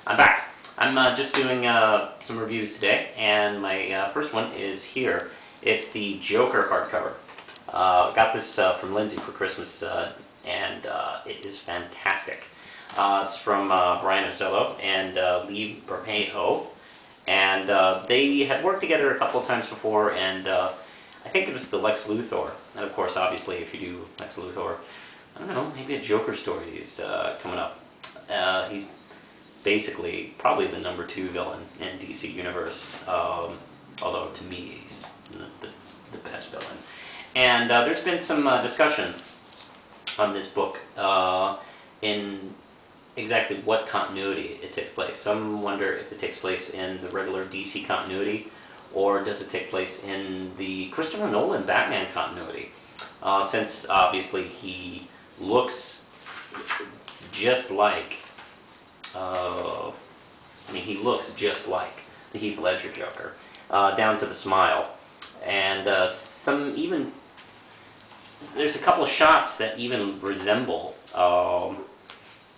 I'm back. I'm just doing some reviews today, and my first one is here. It's the Joker hardcover. Got this from Lindsay for Christmas, and it is fantastic. It's from Brian Azzarello and Lee Bermejo, and they had worked together a couple of times before, and I think it was the Lex Luthor. And of course, obviously, if you do Lex Luthor, I don't know, maybe a Joker story is coming up. He's basically probably the #2 villain in DC Universe, although to me he's the best villain. And there's been some discussion on this book in exactly what continuity it takes place. Some wonder if it takes place in the regular DC continuity, or does it take place in the Christopher Nolan Batman continuity, since obviously he looks just like he looks just like the Heath Ledger Joker, down to the smile. And there's a couple of shots that even resemble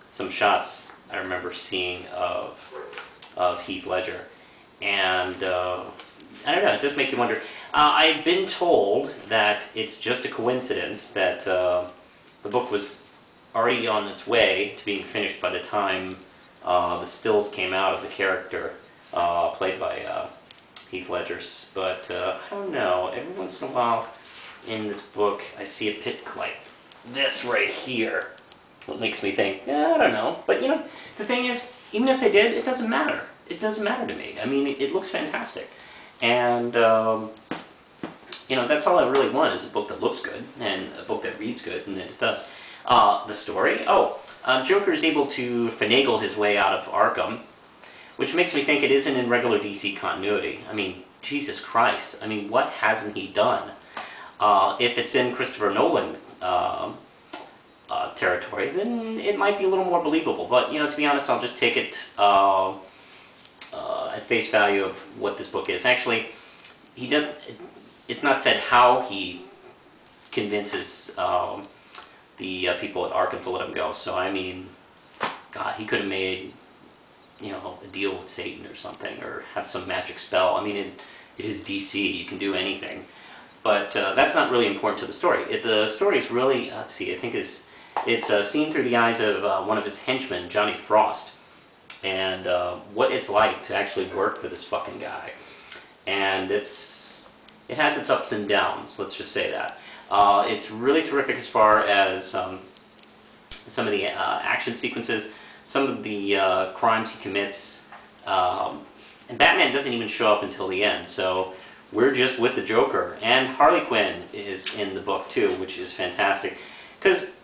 some shots I remember seeing of Heath Ledger. And I don't know, it just makes you wonder. I've been told that it's just a coincidence that the book was already on its way to being finished by the time the stills came out of the character played by Heath Ledger's. But I don't know, every once in a while in this book I see a pick like this right here. What makes me think, I don't know. But you know, the thing is, even if they did, it doesn't matter. It doesn't matter to me. I mean, it looks fantastic. And you know, that's all I really want, is a book that looks good and a book that reads good, and it does. The story? Joker is able to finagle his way out of Arkham, which makes me think it isn't in regular DC continuity. I mean, Jesus Christ. I mean, what hasn't he done? If it's in Christopher Nolan territory, then it might be a little more believable. But, you know, to be honest, I'll just take it at face value of what this book is. Actually, he doesn't. It's not said how he convinces the people at Arkham to let him go. So I mean, God, he could have made, you know, a deal with Satan or something, or have some magic spell. I mean, it is DC. You can do anything. But that's not really important to the story. The story is really, let's see, I think it's seen through the eyes of one of his henchmen, Johnny Frost, and what it's like to actually work for this fucking guy. And it has its ups and downs, let's just say that. It's really terrific as far as some of the action sequences, some of the crimes he commits, and Batman doesn't even show up until the end, so we're just with the Joker. And Harley Quinn is in the book too, which is fantastic. Because,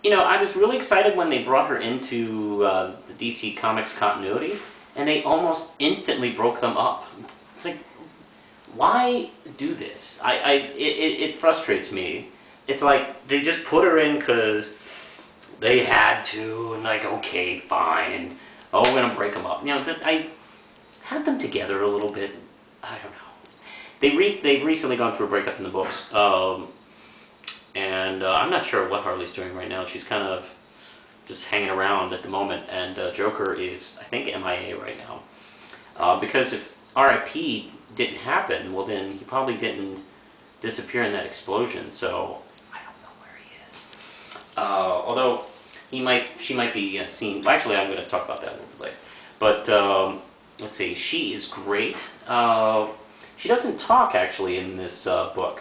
you know, I was really excited when they brought her into the DC Comics continuity, and they almost instantly broke them up. It's like, why do this? It frustrates me. It's like they just put her in because they had to, and like, okay, fine. Oh, we're gonna break them up. You know, I have them together a little bit. I don't know. They've recently gone through a breakup in the books, and I'm not sure what Harley's doing right now. She's kind of just hanging around at the moment, and Joker is, I think, MIA right now. Because if R.I.P. didn't happen, well then he probably didn't disappear in that explosion, so I don't know where he is. Although she might be seen. Well, actually, I'm going to talk about that a little bit later. But let's see, she is great. She doesn't talk actually in this book,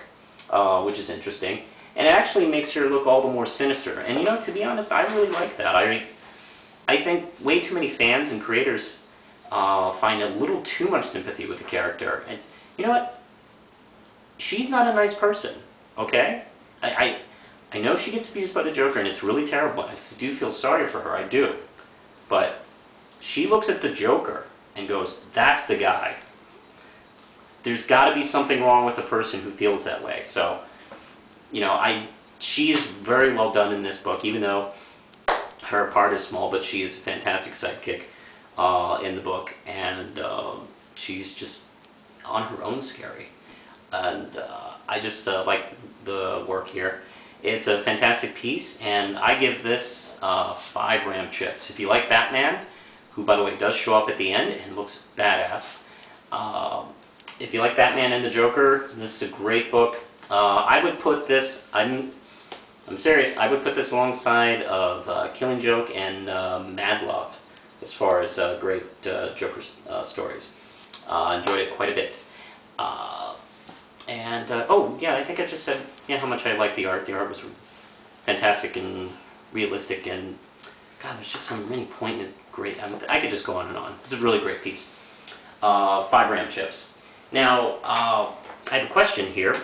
which is interesting, and it actually makes her look all the more sinister. And you know, to be honest, I really like that. I think way too many fans and creators find a little too much sympathy with the character. And you know what? She's not a nice person, okay? I know she gets abused by the Joker, and it's really terrible. I do feel sorry for her, I do. But she looks at the Joker and goes, that's the guy. There's got to be something wrong with the person who feels that way. So, you know, she is very well done in this book, even though her part is small, but she is a fantastic sidekick in the book, and she's just on her own scary. And I just like the work here. It's a fantastic piece, and I give this 5 Ram chips. If you like Batman, who, by the way, does show up at the end and looks badass. If you like Batman and the Joker, this is a great book. I would put this, I'm serious, I would put this alongside of Killing Joke and Mad Love as far as great Joker stories. Enjoyed it quite a bit. Oh yeah, I think I just said how much I liked the art. The art was fantastic and realistic, and God, there's just some really poignant, great. I could just go on and on. It's a really great piece. 5 RAM chips. Now, I have a question here.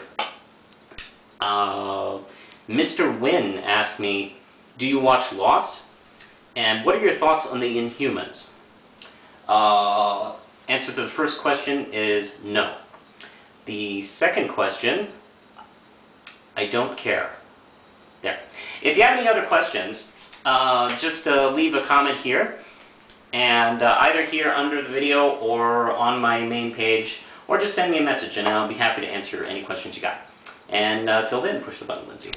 MisterWin asked me, do you watch Lost? And what are your thoughts on the Inhumans? Answer to the first question is no. The second question, I don't care. There. If you have any other questions, just leave a comment here, and either here under the video or on my main page, or just send me a message and I'll be happy to answer any questions you got. And till then, push the button, Lindsay.